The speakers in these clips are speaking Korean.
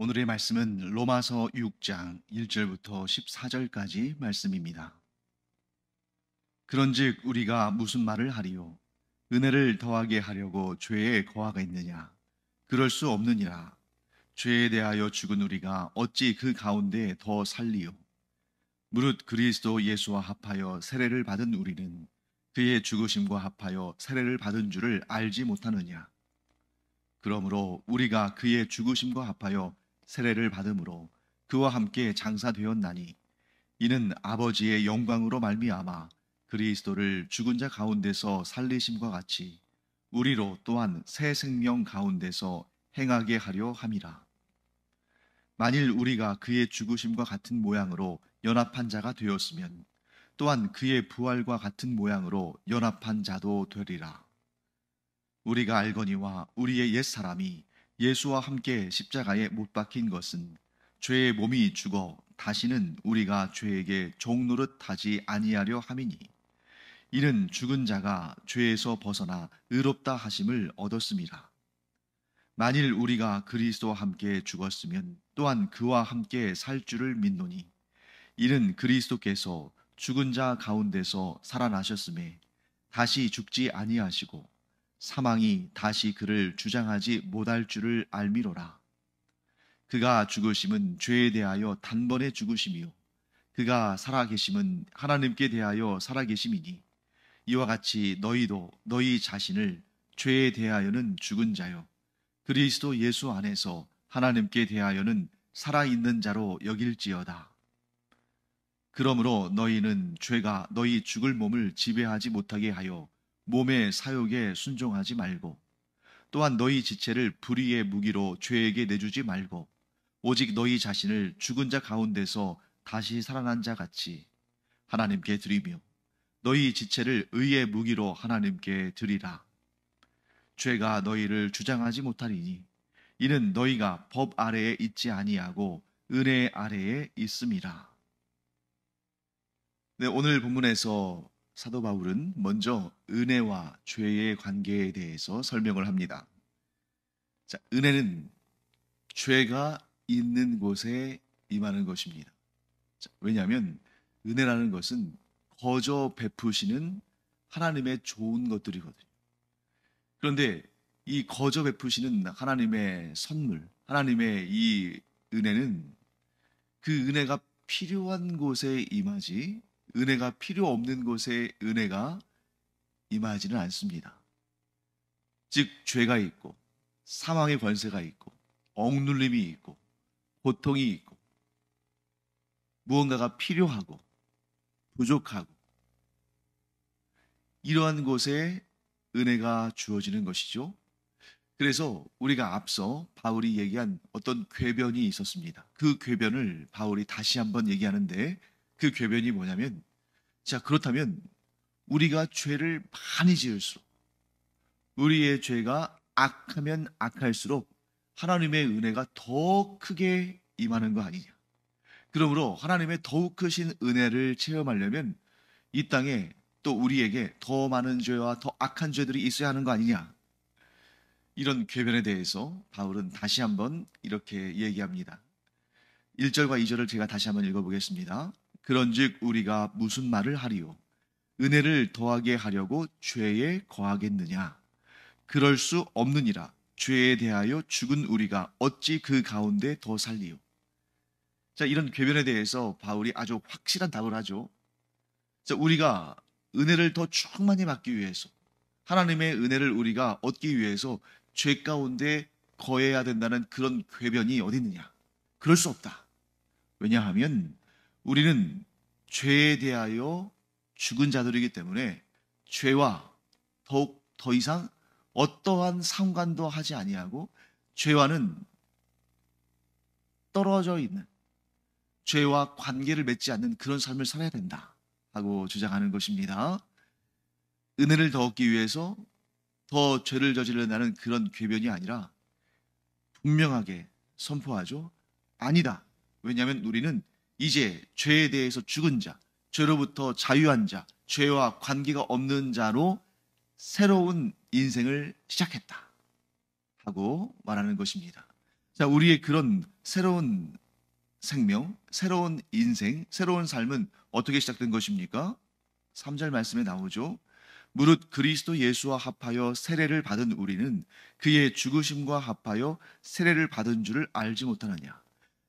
오늘의 말씀은 로마서 6장 1절부터 14절까지 말씀입니다. 그런즉 우리가 무슨 말을 하리요? 은혜를 더하게 하려고 죄에 거하겠느냐? 그럴 수 없느니라. 죄에 대하여 죽은 우리가 어찌 그 가운데 더 살리요? 무릇 그리스도 예수와 합하여 세례를 받은 우리는 그의 죽으심과 합하여 세례를 받은 줄을 알지 못하느냐? 그러므로 우리가 그의 죽으심과 합하여 세례를 받음으로 그와 함께 장사되었나니 이는 아버지의 영광으로 말미암아 그리스도를 죽은 자 가운데서 살리심과 같이 우리로 또한 새 생명 가운데서 행하게 하려 함이라. 만일 우리가 그의 죽으심과 같은 모양으로 연합한 자가 되었으면 또한 그의 부활과 같은 모양으로 연합한 자도 되리라. 우리가 알거니와 우리의 옛 사람이 예수와 함께 십자가에 못 박힌 것은 죄의 몸이 죽어 다시는 우리가 죄에게 종노릇 하지 아니하려 함이니 이는 죽은 자가 죄에서 벗어나 의롭다 하심을 얻었음이라. 만일 우리가 그리스도와 함께 죽었으면 또한 그와 함께 살 줄을 믿노니 이는 그리스도께서 죽은 자 가운데서 살아나셨음에 다시 죽지 아니하시고 사망이 다시 그를 주장하지 못할 줄을 알미로라. 그가 죽으심은 죄에 대하여 단번에 죽으심이요 그가 살아계심은 하나님께 대하여 살아계심이니 이와 같이 너희도 너희 자신을 죄에 대하여는 죽은 자요 그리스도 예수 안에서 하나님께 대하여는 살아있는 자로 여길지어다. 그러므로 너희는 죄가 너희 죽을 몸을 지배하지 못하게 하여 몸의 사욕에 순종하지 말고 또한 너희 지체를 불의의 무기로 죄에게 내주지 말고 오직 너희 자신을 죽은 자 가운데서 다시 살아난 자 같이 하나님께 드리며 너희 지체를 의의 무기로 하나님께 드리라. 죄가 너희를 주장하지 못하리니 이는 너희가 법 아래에 있지 아니하고 은혜 아래에 있음이라. 네, 오늘 본문에서 사도 바울은 먼저 은혜와 죄의 관계에 대해서 설명을 합니다. 자, 은혜는 죄가 있는 곳에 임하는 것입니다. 자, 왜냐하면 은혜라는 것은 거저 베푸시는 하나님의 좋은 것들이거든요. 그런데 이 거저 베푸시는 하나님의 선물, 하나님의 이 은혜는 그 은혜가 필요한 곳에 임하지 은혜가 필요 없는 곳에 은혜가 임하지는 않습니다. 즉 죄가 있고 사망의 권세가 있고 억눌림이 있고 고통이 있고 무언가가 필요하고 부족하고 이러한 곳에 은혜가 주어지는 것이죠. 그래서 우리가 앞서 바울이 얘기한 어떤 궤변이 있었습니다. 그 궤변을 바울이 다시 한번 얘기하는데 그 궤변이 뭐냐면 자 그렇다면 우리가 죄를 많이 지을수록 우리의 죄가 악하면 악할수록 하나님의 은혜가 더 크게 임하는 거 아니냐. 그러므로 하나님의 더욱 크신 은혜를 체험하려면 이 땅에 또 우리에게 더 많은 죄와 더 악한 죄들이 있어야 하는 거 아니냐. 이런 궤변에 대해서 바울은 다시 한번 이렇게 얘기합니다. 1절과 2절을 제가 다시 한번 읽어보겠습니다. 그런즉 우리가 무슨 말을 하리요? 은혜를 더하게 하려고 죄에 거하겠느냐? 그럴 수 없느니라. 죄에 대하여 죽은 우리가 어찌 그 가운데 더 살리요? 자, 이런 궤변에 대해서 바울이 아주 확실한 답을 하죠. 자, 우리가 은혜를 더 충만히 받기 위해서 하나님의 은혜를 우리가 얻기 위해서 죄 가운데 거해야 된다는 그런 궤변이 어디 있느냐? 그럴 수 없다. 왜냐하면 우리는 죄에 대하여 죽은 자들이기 때문에 죄와 더욱 더 이상 어떠한 상관도 하지 아니하고 죄와는 떨어져 있는 죄와 관계를 맺지 않는 그런 삶을 살아야 된다 하고 주장하는 것입니다. 은혜를 더 얻기 위해서 더 죄를 저지르는 그런 궤변이 아니라 분명하게 선포하죠. 아니다. 왜냐하면 우리는 이제 죄에 대해서 죽은 자, 죄로부터 자유한 자, 죄와 관계가 없는 자로 새로운 인생을 시작했다 하고 말하는 것입니다. 자, 우리의 그런 새로운 생명, 새로운 인생, 새로운 삶은 어떻게 시작된 것입니까? 3절 말씀에 나오죠. 무릇 그리스도 예수와 합하여 세례를 받은 우리는 그의 죽으심과 합하여 세례를 받은 줄을 알지 못하느냐.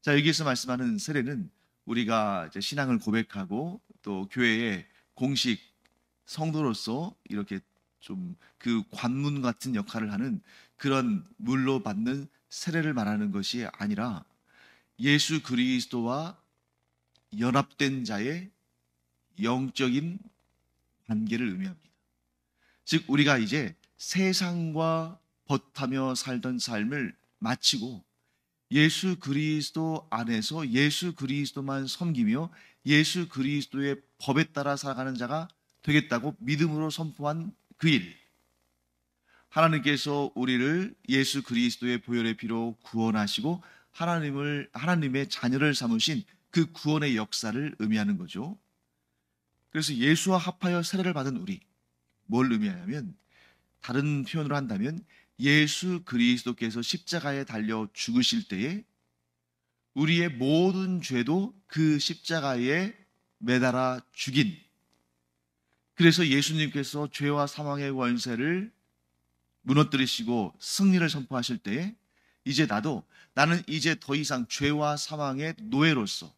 자, 여기에서 말씀하는 세례는 우리가 이제 신앙을 고백하고 또 교회의 공식 성도로서 이렇게 좀 그 관문 같은 역할을 하는 그런 물로 받는 세례를 말하는 것이 아니라 예수 그리스도와 연합된 자의 영적인 관계를 의미합니다. 즉 우리가 이제 세상과 벗하며 살던 삶을 마치고 예수 그리스도 안에서 예수 그리스도만 섬기며 예수 그리스도의 법에 따라 살아가는 자가 되겠다고 믿음으로 선포한 그 일. 하나님께서 우리를 예수 그리스도의 보혈의 피로 구원하시고 하나님의 자녀를 삼으신 그 구원의 역사를 의미하는 거죠. 그래서 예수와 합하여 세례를 받은 우리, 뭘 의미하냐면 다른 표현으로 한다면 예수 그리스도께서 십자가에 달려 죽으실 때에 우리의 모든 죄도 그 십자가에 매달아 죽인, 그래서 예수님께서 죄와 사망의 권세를 무너뜨리시고 승리를 선포하실 때에 이제 나는 이제 더 이상 죄와 사망의 노예로서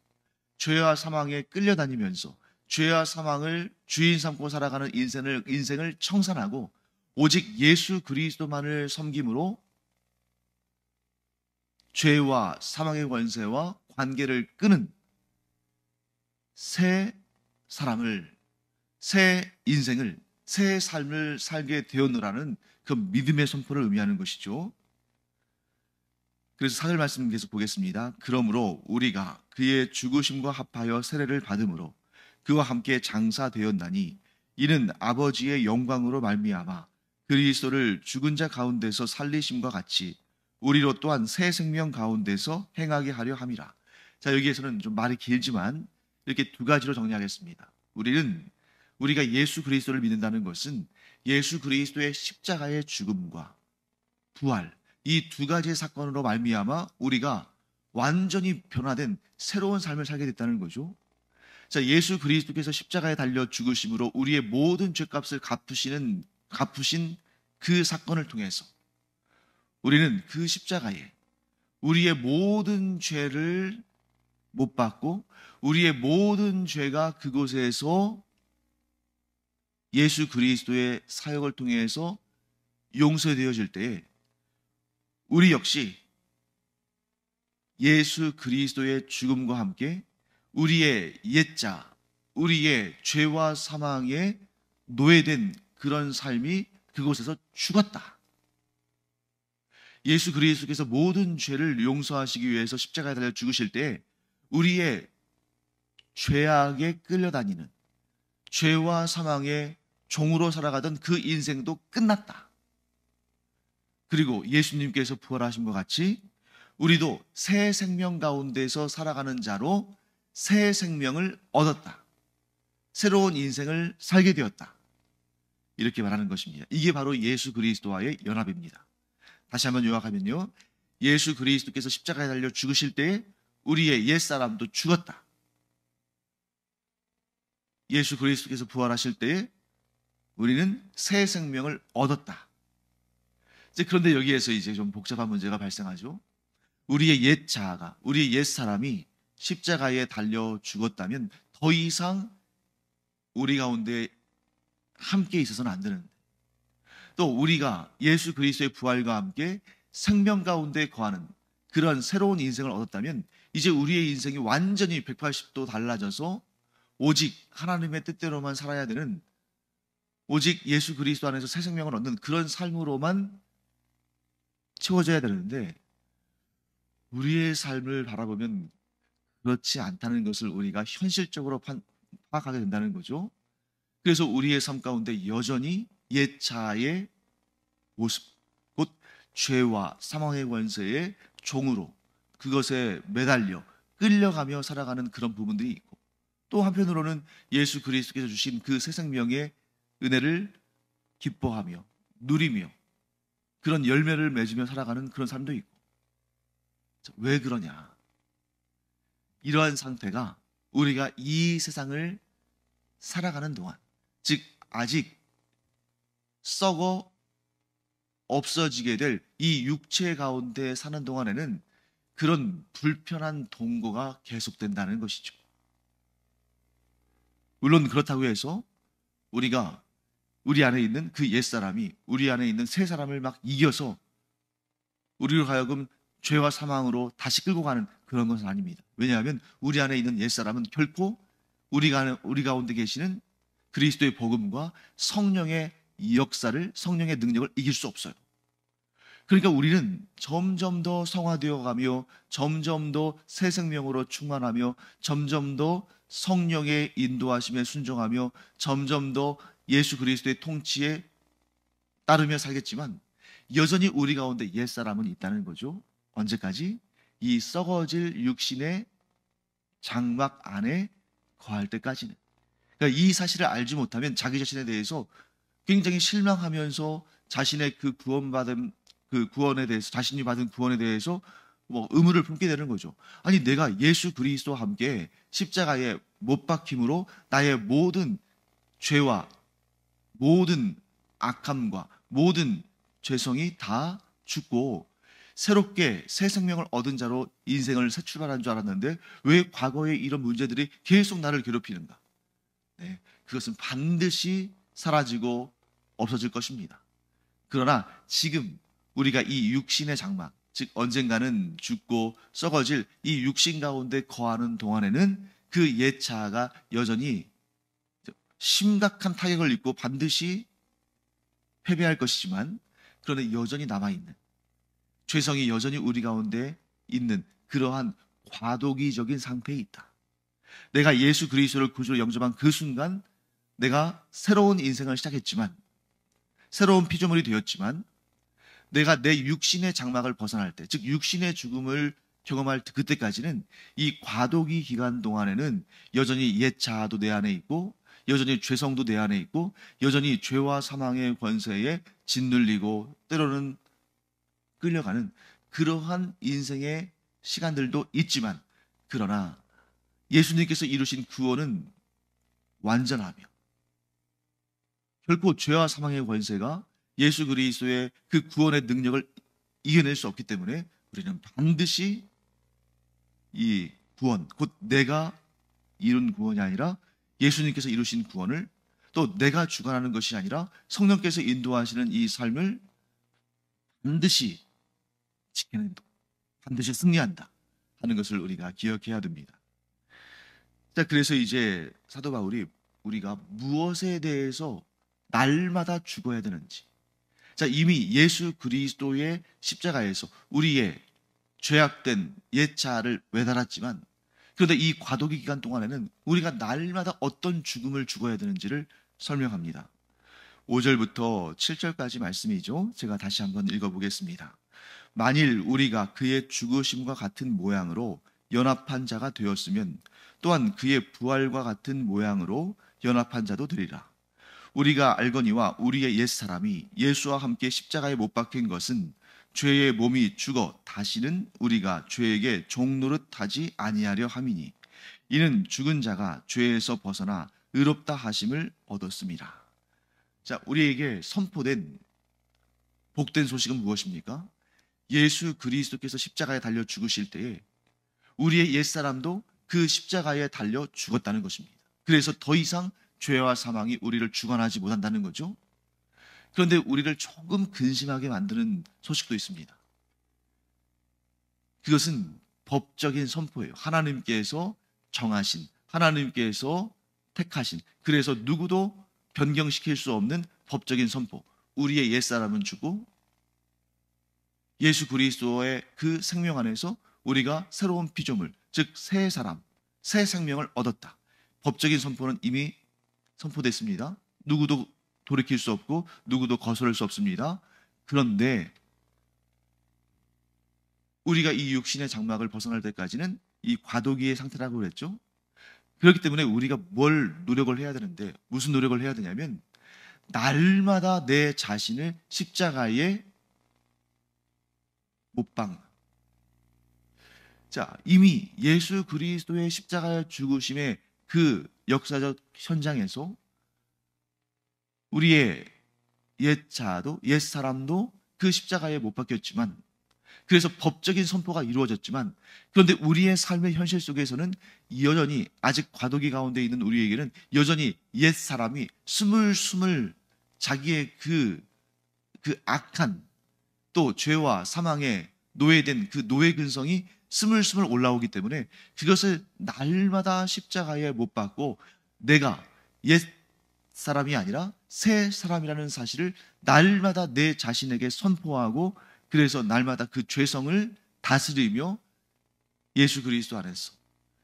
죄와 사망에 끌려다니면서 죄와 사망을 주인 삼고 살아가는 인생을 청산하고 오직 예수 그리스도만을 섬김으로 죄와 사망의 권세와 관계를 끄는 새 사람을, 새 인생을, 새 삶을 살게 되었노라는 그 믿음의 선포를 의미하는 것이죠. 그래서 4절 말씀 계속 보겠습니다. 그러므로 우리가 그의 죽으심과 합하여 세례를 받음으로 그와 함께 장사되었나니 이는 아버지의 영광으로 말미암아 그리스도를 죽은 자 가운데서 살리심과 같이 우리로 또한 새 생명 가운데서 행하게 하려 함이라. 자, 여기에서는 좀 말이 길지만 이렇게 두 가지로 정리하겠습니다. 우리가 예수 그리스도를 믿는다는 것은 예수 그리스도의 십자가의 죽음과 부활, 이 두 가지의 사건으로 말미암아 우리가 완전히 변화된 새로운 삶을 살게 됐다는 거죠. 자, 예수 그리스도께서 십자가에 달려 죽으심으로 우리의 모든 죄값을 갚으신 그 사건을 통해서 우리는 그 십자가에 우리의 모든 죄를 못 받고 우리의 모든 죄가 그곳에서 예수 그리스도의 사역을 통해서 용서되어질 때에 우리 역시 예수 그리스도의 죽음과 함께 우리의 옛자, 우리의 죄와 사망에 노예된 그런 삶이 그곳에서 죽었다. 예수 그리스도께서 모든 죄를 용서하시기 위해서 십자가에 달려 죽으실 때 우리의 죄악에 끌려다니는 죄와 사망의 종으로 살아가던 그 인생도 끝났다. 그리고 예수님께서 부활하신 것 같이 우리도 새 생명 가운데서 살아가는 자로 새 생명을 얻었다. 새로운 인생을 살게 되었다. 이렇게 말하는 것입니다. 이게 바로 예수 그리스도와의 연합입니다. 다시 한번 요약하면요. 예수 그리스도께서 십자가에 달려 죽으실 때에 우리의 옛사람도 죽었다. 예수 그리스도께서 부활하실 때에 우리는 새 생명을 얻었다. 그런데 여기에서 이제 좀 복잡한 문제가 발생하죠. 우리의 옛 자아가, 우리의 옛 사람이 십자가에 달려 죽었다면 더 이상 우리 가운데 함께 있어서는 안 되는데, 또 우리가 예수 그리스도의 부활과 함께 생명 가운데 거하는 그런 새로운 인생을 얻었다면 이제 우리의 인생이 완전히 180도 달라져서 오직 하나님의 뜻대로만 살아야 되는, 오직 예수 그리스도 안에서 새 생명을 얻는 그런 삶으로만 채워져야 되는데 우리의 삶을 바라보면 그렇지 않다는 것을 우리가 현실적으로 파악하게 된다는 거죠. 그래서 우리의 삶 가운데 여전히 옛 자아의 모습, 곧 죄와 사망의 권세의 종으로 그것에 매달려 끌려가며 살아가는 그런 부분들이 있고, 또 한편으로는 예수 그리스도께서 주신 그 새 생명의 은혜를 기뻐하며 누리며 그런 열매를 맺으며 살아가는 그런 삶도 있고, 왜 그러냐? 이러한 상태가 우리가 이 세상을 살아가는 동안, 즉 아직 썩어 없어지게 될 이 육체 가운데 사는 동안에는 그런 불편한 동거가 계속된다는 것이죠. 물론 그렇다고 해서 우리가 우리 안에 있는 그 옛사람이 우리 안에 있는 새 사람을 막 이겨서 우리로 하여금 죄와 사망으로 다시 끌고 가는 그런 것은 아닙니다. 왜냐하면 우리 안에 있는 옛사람은 결코 우리 가운데 계시는 그리스도의 복음과 성령의 역사를, 성령의 능력을 이길 수 없어요. 그러니까 우리는 점점 더 성화되어 가며 점점 더 새 생명으로 충만하며 점점 더 성령의 인도하심에 순종하며 점점 더 예수 그리스도의 통치에 따르며 살겠지만 여전히 우리 가운데 옛사람은 있다는 거죠. 언제까지? 이 썩어질 육신의 장막 안에 거할 때까지는. 그러니까 이 사실을 알지 못하면 자기 자신에 대해서 굉장히 실망하면서 자신의 그 구원받은 그 구원에 대해서, 자신이 받은 구원에 대해서 뭐 의문을 품게 되는 거죠. 아니, 내가 예수 그리스도와 함께 십자가에 못 박힘으로 나의 모든 죄와 모든 악함과 모든 죄성이 다 죽고 새롭게 새 생명을 얻은 자로 인생을 새 출발한 줄 알았는데 왜 과거의 이런 문제들이 계속 나를 괴롭히는가? 네, 그것은 반드시 사라지고 없어질 것입니다. 그러나 지금 우리가 이 육신의 장막, 즉 언젠가는 죽고 썩어질 이 육신 가운데 거하는 동안에는 그 옛 자아가 여전히 심각한 타격을 입고 반드시 패배할 것이지만 그러나 여전히 남아있는, 죄성이 여전히 우리 가운데 있는 그러한 과도기적인 상태에 있다. 내가 예수 그리스도를 구주로 영접한 그 순간 내가 새로운 인생을 시작했지만, 새로운 피조물이 되었지만 내가 내 육신의 장막을 벗어날 때, 즉 육신의 죽음을 경험할 그때까지는 이 과도기 기간 동안에는 여전히 옛 자아도 내 안에 있고 여전히 죄성도 내 안에 있고 여전히 죄와 사망의 권세에 짓눌리고 때로는 끌려가는 그러한 인생의 시간들도 있지만, 그러나 예수님께서 이루신 구원은 완전하며 결코 죄와 사망의 권세가 예수 그리스도의 그 구원의 능력을 이겨낼 수 없기 때문에 우리는 반드시 이 구원, 곧 내가 이룬 구원이 아니라 예수님께서 이루신 구원을, 또 내가 주관하는 것이 아니라 성령께서 인도하시는 이 삶을 반드시 지켜낸다, 반드시 승리한다 하는 것을 우리가 기억해야 됩니다. 자, 그래서 이제 사도 바울이 우리가 무엇에 대해서 날마다 죽어야 되는지, 자, 이미 예수 그리스도의 십자가에서 우리의 죄악된 옛 자아를 외달았지만, 그런데 이 과도기 기간 동안에는 우리가 날마다 어떤 죽음을 죽어야 되는지를 설명합니다. 5절부터 7절까지 말씀이죠. 제가 다시 한번 읽어보겠습니다. 만일 우리가 그의 죽으심과 같은 모양으로 연합한 자가 되었으면 또한 그의 부활과 같은 모양으로 연합한 자도 되리라. 우리가 알거니와 우리의 옛사람이 예수와 함께 십자가에 못 박힌 것은 죄의 몸이 죽어 다시는 우리가 죄에게 종노릇하지 아니하려 함이니, 이는 죽은 자가 죄에서 벗어나 의롭다 하심을 얻었습니다. 자, 우리에게 선포된 복된 소식은 무엇입니까? 예수 그리스도께서 십자가에 달려 죽으실 때에 우리의 옛사람도 그 십자가에 달려 죽었다는 것입니다. 그래서 더 이상 죄와 사망이 우리를 주관하지 못한다는 거죠. 그런데 우리를 조금 근심하게 만드는 소식도 있습니다. 그것은 법적인 선포예요. 하나님께서 정하신, 하나님께서 택하신, 그래서 누구도 변경시킬 수 없는 법적인 선포. 우리의 옛사람은 죽고 예수 그리스도의 그 생명 안에서 우리가 새로운 피조물, 즉 새 사람, 새 생명을 얻었다. 법적인 선포는 이미 선포됐습니다. 누구도 돌이킬 수 없고 누구도 거스를 수 없습니다. 그런데 우리가 이 육신의 장막을 벗어날 때까지는 이 과도기의 상태라고 그랬죠. 그렇기 때문에 우리가 뭘 노력을 해야 되는데, 무슨 노력을 해야 되냐면 날마다 내 자신을 십자가에 못 박는, 자, 이미 예수 그리스도의 십자가의 죽으심의 그 역사적 현장에서 우리의 옛 사람도 그 십자가에 못 박혔지만, 그래서 법적인 선포가 이루어졌지만, 그런데 우리의 삶의 현실 속에서는 여전히 아직 과도기 가운데 있는 우리에게는 여전히 옛 사람이 스물스물 자기의 그 악한, 또 죄와 사망에 노예된 그 노예 근성이 스물스물 올라오기 때문에 그것을 날마다 십자가에 못 박고 내가 옛 사람이 아니라 새 사람이라는 사실을 날마다 내 자신에게 선포하고, 그래서 날마다 그 죄성을 다스리며 예수 그리스도 안에서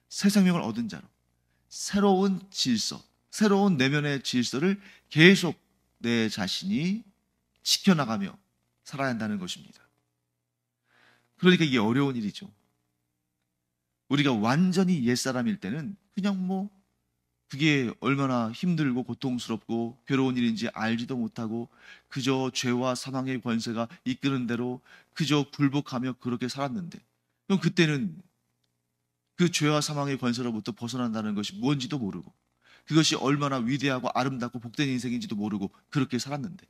새 생명을 얻은 자로 새로운 질서, 새로운 내면의 질서를 계속 내 자신이 지켜나가며 살아야 한다는 것입니다. 그러니까 이게 어려운 일이죠. 우리가 완전히 옛사람일 때는 그냥 그게 얼마나 힘들고 고통스럽고 괴로운 일인지 알지도 못하고 그저 죄와 사망의 권세가 이끄는 대로 그저 굴복하며 그렇게 살았는데, 그럼 그때는 그 죄와 사망의 권세로부터 벗어난다는 것이 뭔지도 모르고 그것이 얼마나 위대하고 아름답고 복된 인생인지도 모르고 그렇게 살았는데,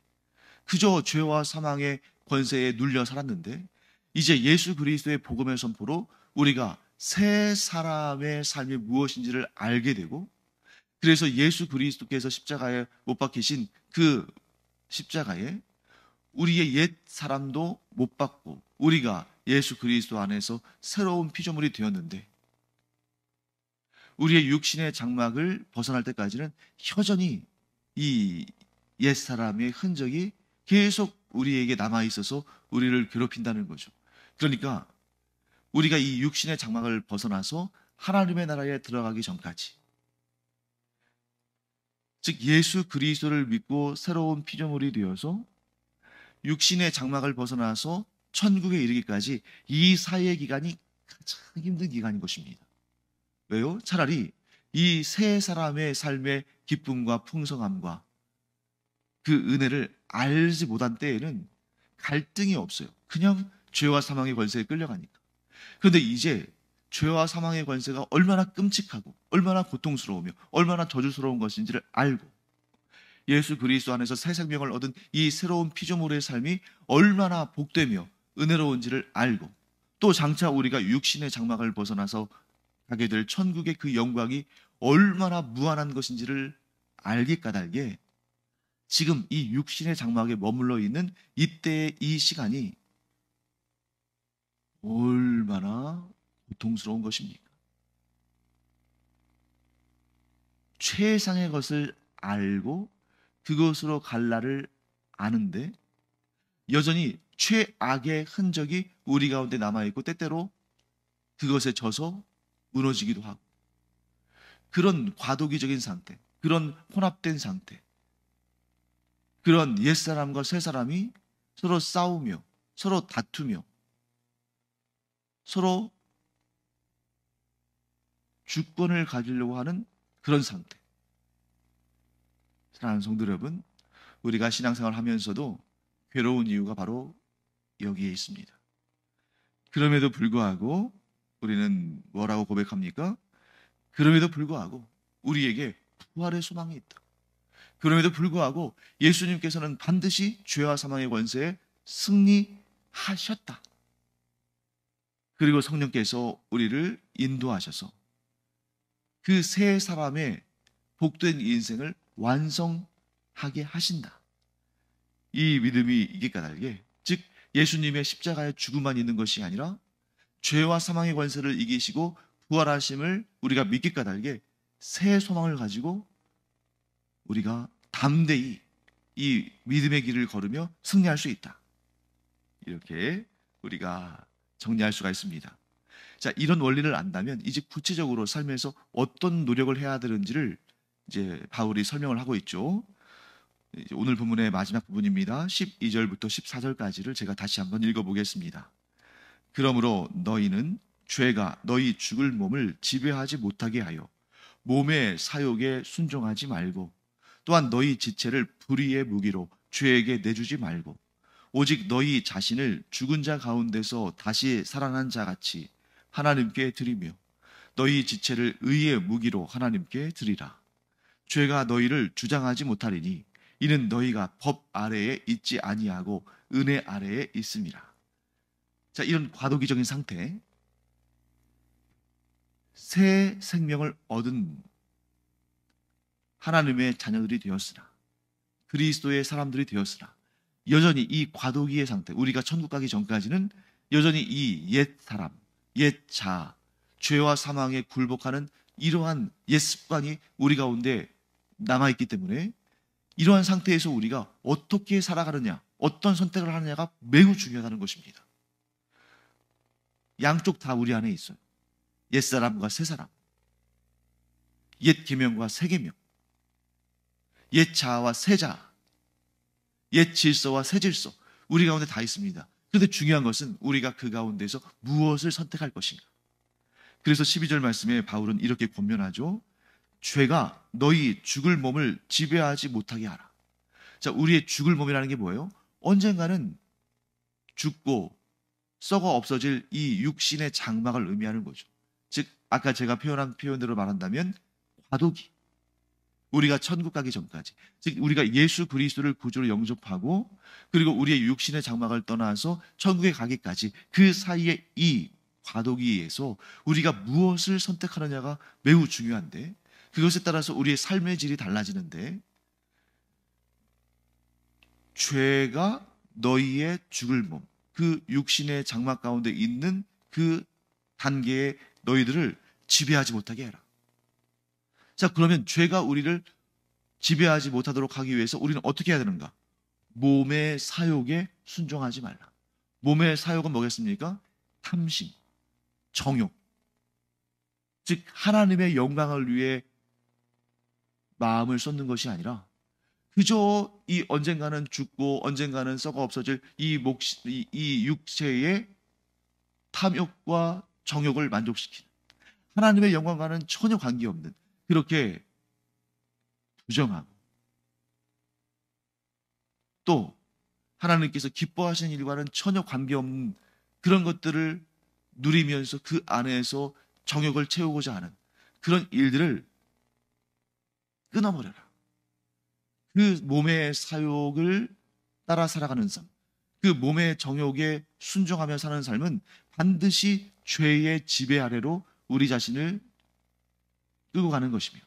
그저 죄와 사망의 권세에 눌려 살았는데, 이제 예수 그리스도의 복음의 선포로 우리가 새 사람의 삶이 무엇인지를 알게 되고, 그래서 예수 그리스도께서 십자가에 못 박히신 그 십자가에 우리의 옛 사람도 못 박고 우리가 예수 그리스도 안에서 새로운 피조물이 되었는데, 우리의 육신의 장막을 벗어날 때까지는 여전히 이 옛 사람의 흔적이 계속 우리에게 남아 있어서 우리를 괴롭힌다는 거죠. 그러니까 우리가 이 육신의 장막을 벗어나서 하나님의 나라에 들어가기 전까지, 즉 예수 그리스도를 믿고 새로운 피조물이 되어서 육신의 장막을 벗어나서 천국에 이르기까지 이 사이의 기간이 가장 힘든 기간인 것입니다. 왜요? 차라리 이 세 사람의 삶의 기쁨과 풍성함과 그 은혜를 알지 못한 때에는 갈등이 없어요. 그냥 죄와 사망의 권세에 끌려가니까. 그런데 이제 죄와 사망의 권세가 얼마나 끔찍하고 얼마나 고통스러우며 얼마나 저주스러운 것인지를 알고 예수 그리스도 안에서 새 생명을 얻은 이 새로운 피조물의 삶이 얼마나 복되며 은혜로운지를 알고, 또 장차 우리가 육신의 장막을 벗어나서 가게 될 천국의 그 영광이 얼마나 무한한 것인지를 알기 까닭에 지금 이 육신의 장막에 머물러 있는 이때의 이 시간이 얼마나 고통스러운 것입니까? 최상의 것을 알고 그것으로 갈 날을 아는데 여전히 최악의 흔적이 우리 가운데 남아있고 때때로 그것에 져서 무너지기도 하고, 그런 과도기적인 상태, 그런 혼합된 상태, 그런 옛사람과 새사람이 서로 싸우며 서로 다투며 서로 주권을 가지려고 하는 그런 상태. 사랑하는 성도 여러분, 우리가 신앙생활을 하면서도 괴로운 이유가 바로 여기에 있습니다. 그럼에도 불구하고 우리는 뭐라고 고백합니까? 그럼에도 불구하고 우리에게 부활의 소망이 있다. 그럼에도 불구하고 예수님께서는 반드시 죄와 사망의 권세에 승리하셨다. 그리고 성령께서 우리를 인도하셔서 그 세 사람의 복된 인생을 완성하게 하신다. 이 믿음이 있기 까닭에, 즉 예수님의 십자가의 죽음만 있는 것이 아니라 죄와 사망의 권세를 이기시고 부활하심을 우리가 믿기 까닭에 새 소망을 가지고 우리가 담대히 이 믿음의 길을 걸으며 승리할 수 있다. 이렇게 우리가 정리할 수가 있습니다. 자, 이런 원리를 안다면 이제 구체적으로 삶에서 어떤 노력을 해야 되는지를 이제 바울이 설명을 하고 있죠. 이제 오늘 본문의 마지막 부분입니다. 12절부터 14절까지를 제가 다시 한번 읽어보겠습니다. 그러므로 너희는 죄가 너희 죽을 몸을 지배하지 못하게 하여 몸의 사욕에 순종하지 말고, 또한 너희 지체를 불의의 무기로 죄에게 내주지 말고, 오직 너희 자신을 죽은 자 가운데서 다시 살아난 자 같이 하나님께 드리며 너희 지체를 의의 무기로 하나님께 드리라. 죄가 너희를 주장하지 못하리니 이는 너희가 법 아래에 있지 아니하고 은혜 아래에 있음이라. 자, 이런 과도기적인 상태, 새 생명을 얻은 하나님의 자녀들이 되었으나, 그리스도의 사람들이 되었으나 여전히 이 과도기의 상태, 우리가 천국 가기 전까지는 여전히 이 옛 사람, 옛 자아, 죄와 사망에 굴복하는 이러한 옛 습관이 우리 가운데 남아있기 때문에 이러한 상태에서 우리가 어떻게 살아가느냐, 어떤 선택을 하느냐가 매우 중요하다는 것입니다. 양쪽 다 우리 안에 있어요. 옛사람과 새사람, 옛 계명과 새 계명, 옛 자아와 새 자아, 옛 질서와 새 질서, 우리 가운데 다 있습니다. 그런데 중요한 것은 우리가 그 가운데서 무엇을 선택할 것인가. 그래서 12절 말씀에 바울은 이렇게 권면하죠. 죄가 너희 죽을 몸을 지배하지 못하게 하라. 자, 우리의 죽을 몸이라는 게 뭐예요? 언젠가는 죽고 썩어 없어질 이 육신의 장막을 의미하는 거죠. 즉 아까 제가 표현한 표현대로 말한다면 과도기, 우리가 천국 가기 전까지, 즉 우리가 예수 그리스도를 구주로 영접하고 그리고 우리의 육신의 장막을 떠나서 천국에 가기까지 그 사이에 이 과도기에서 우리가 무엇을 선택하느냐가 매우 중요한데, 그것에 따라서 우리의 삶의 질이 달라지는데, 죄가 너희의 죽을 몸, 그 육신의 장막 가운데 있는 그 단계에 너희들을 지배하지 못하게 해라. 자, 그러면 죄가 우리를 지배하지 못하도록 하기 위해서 우리는 어떻게 해야 되는가? 몸의 사욕에 순종하지 말라. 몸의 사욕은 뭐겠습니까? 탐심, 정욕. 즉 하나님의 영광을 위해 마음을 쏟는 것이 아니라 그저 이 언젠가는 죽고 언젠가는 썩어 없어질 이 육체의 탐욕과 정욕을 만족시키는, 하나님의 영광과는 전혀 관계없는, 그렇게 부정하고 또 하나님께서 기뻐하시는 일과는 전혀 관계없는 그런 것들을 누리면서 그 안에서 정욕을 채우고자 하는 그런 일들을 끊어버려라. 그 몸의 사욕을 따라 살아가는 삶, 그 몸의 정욕에 순종하며 사는 삶은 반드시 죄의 지배 아래로 우리 자신을 끌고 가는 것이며,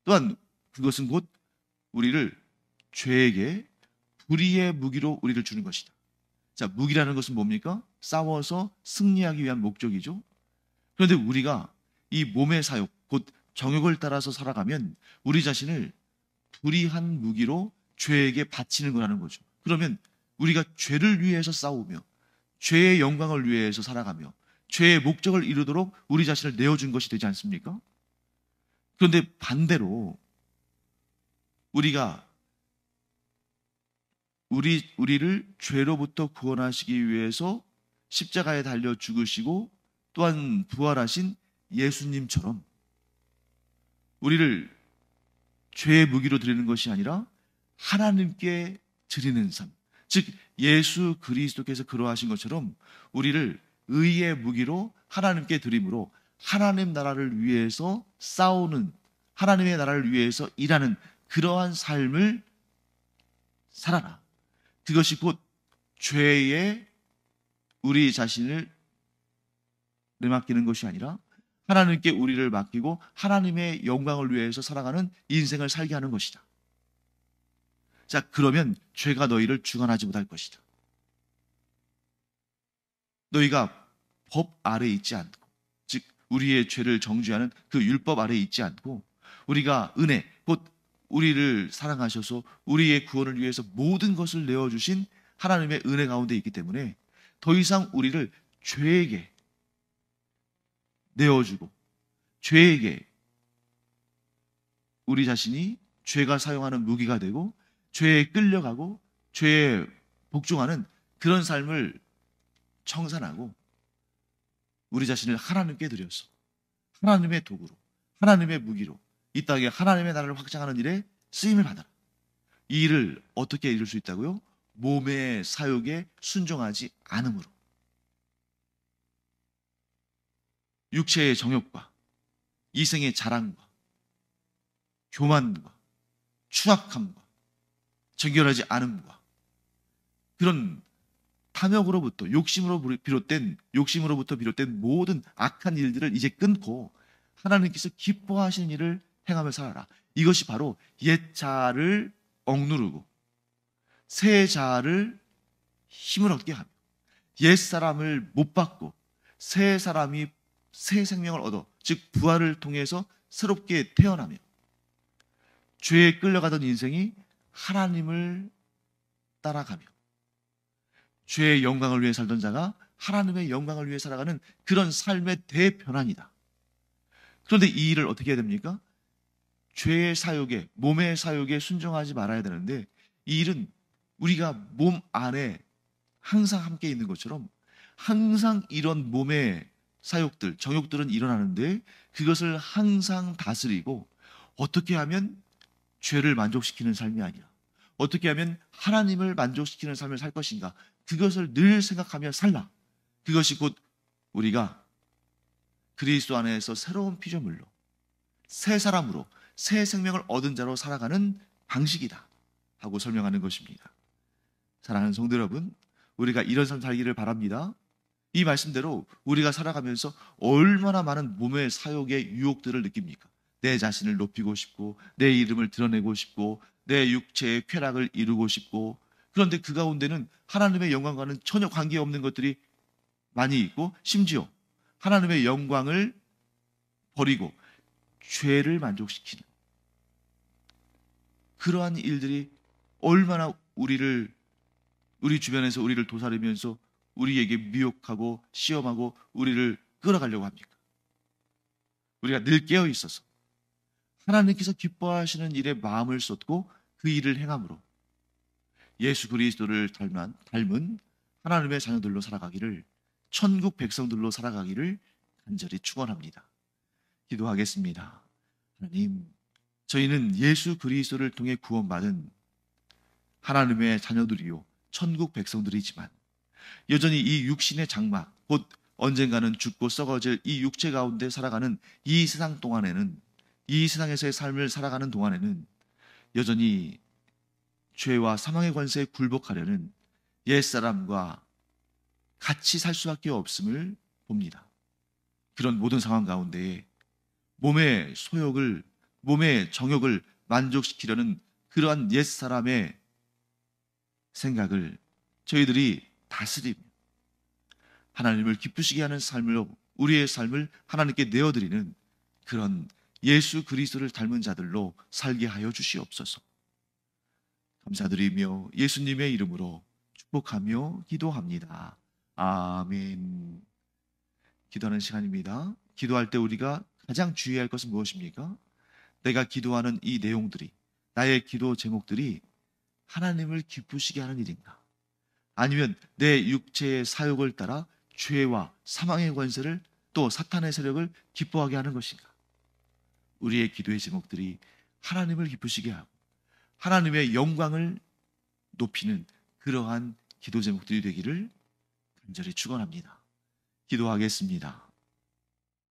또한 그것은 곧 우리를 죄에게 불의의 무기로 우리를 주는 것이다. 자, 무기라는 것은 뭡니까? 싸워서 승리하기 위한 목적이죠. 그런데 우리가 이 몸의 사욕, 곧 정욕을 따라서 살아가면 우리 자신을 불의한 무기로 죄에게 바치는 거라는 거죠. 그러면 우리가 죄를 위해서 싸우며 죄의 영광을 위해서 살아가며 죄의 목적을 이루도록 우리 자신을 내어준 것이 되지 않습니까? 그런데 반대로 우리가 우리를 죄로부터 구원하시기 위해서 십자가에 달려 죽으시고 또한 부활하신 예수님처럼 우리를 죄의 무기로 드리는 것이 아니라 하나님께 드리는 삶, 즉 예수 그리스도께서 그러하신 것처럼 우리를 의의 무기로 하나님께 드림으로 하나님 나라를 위해서 싸우는, 하나님의 나라를 위해서 일하는 그러한 삶을 살아라. 그것이 곧 죄에 우리 자신을 내맡기는 것이 아니라 하나님께 우리를 맡기고 하나님의 영광을 위해서 살아가는 인생을 살게 하는 것이다. 자, 그러면 죄가 너희를 주관하지 못할 것이다. 너희가 법 아래에 있지 않고, 즉 우리의 죄를 정죄하는 그 율법 아래에 있지 않고 우리가 은혜, 곧 우리를 사랑하셔서 우리의 구원을 위해서 모든 것을 내어주신 하나님의 은혜 가운데 있기 때문에 더 이상 우리를 죄에게 내어주고 죄에게 우리 자신이 죄가 사용하는 무기가 되고 죄에 끌려가고 죄에 복종하는 그런 삶을 청산하고 우리 자신을 하나님께 드려서 하나님의 도구로, 하나님의 무기로 이 땅에 하나님의 나라를 확장하는 일에 쓰임을 받아라. 이 일을 어떻게 이룰 수 있다고요? 몸의 사욕에 순종하지 않음으로. 육체의 정욕과 이생의 자랑과 교만과 추악함과 정결하지 않음과 그런 탐욕으로부터 욕심으로부터 비롯된 모든 악한 일들을 이제 끊고 하나님께서 기뻐하시는 일을 행하며 살아라. 이것이 바로 옛 자아를 억누르고 새 자아를 힘을 얻게 하며 옛 사람을 못 받고 새 사람이 새 생명을 얻어 즉 부활을 통해서 새롭게 태어나며 죄에 끌려가던 인생이 하나님을 따라가며 죄의 영광을 위해 살던 자가 하나님의 영광을 위해 살아가는 그런 삶의 대변환이다. 그런데 이 일을 어떻게 해야 됩니까? 죄의 사욕에, 몸의 사욕에 순종하지 말아야 되는데 이 일은 우리가 몸 안에 항상 함께 있는 것처럼 항상 이런 몸의 사욕들, 정욕들은 일어나는데 그것을 항상 다스리고 어떻게 하면 죄를 만족시키는 삶이 아니라 어떻게 하면 하나님을 만족시키는 삶을 살 것인가 그것을 늘 생각하며 살라. 그것이 곧 우리가 그리스도 안에서 새로운 피조물로 새 사람으로 새 생명을 얻은 자로 살아가는 방식이다 하고 설명하는 것입니다. 사랑하는 성도 여러분, 우리가 이런 삶 살기를 바랍니다. 이 말씀대로 우리가 살아가면서 얼마나 많은 몸의 사욕의 유혹들을 느낍니까? 내 자신을 높이고 싶고 내 이름을 드러내고 싶고 내 육체의 쾌락을 이루고 싶고 그런데 그 가운데는 하나님의 영광과는 전혀 관계없는 것들이 많이 있고 심지어 하나님의 영광을 버리고 죄를 만족시키는 그러한 일들이 얼마나 우리 주변에서 우리를 도사리면서 우리에게 미혹하고 시험하고 우리를 끌어가려고 합니까? 우리가 늘 깨어 있어서 하나님께서 기뻐하시는 일에 마음을 쏟고 그 일을 행함으로 예수 그리스도를 닮은 하나님의 자녀들로 살아가기를 천국 백성들로 살아가기를 간절히 축원합니다. 기도하겠습니다. 하나님, 저희는 예수 그리스도를 통해 구원받은 하나님의 자녀들이요 천국 백성들이지만 여전히 이 육신의 장막 곧 언젠가는 죽고 썩어질 이 육체 가운데 살아가는 이 세상 동안에는 이 세상에서의 삶을 살아가는 동안에는 여전히 죄와 사망의 관세에 굴복하려는 옛사람과 같이 살 수밖에 없음을 봅니다. 그런 모든 상황 가운데에 몸의 소욕을, 몸의 정욕을 만족시키려는 그러한 옛사람의 생각을 저희들이 다스리며 하나님을 기쁘시게 하는 삶으로 우리의 삶을 하나님께 내어드리는 그런 예수 그리스도를 닮은 자들로 살게 하여 주시옵소서. 감사드리며 예수님의 이름으로 축복하며 기도합니다. 아멘. 기도하는 시간입니다. 기도할 때 우리가 가장 주의해야 할 것은 무엇입니까? 내가 기도하는 이 내용들이, 나의 기도 제목들이 하나님을 기쁘시게 하는 일인가? 아니면 내 육체의 사욕을 따라 죄와 사망의 권세를 또 사탄의 세력을 기뻐하게 하는 것인가? 우리의 기도의 제목들이 하나님을 기쁘시게 하고 하나님의 영광을 높이는 그러한 기도 제목들이 되기를 간절히 축원합니다. 기도하겠습니다.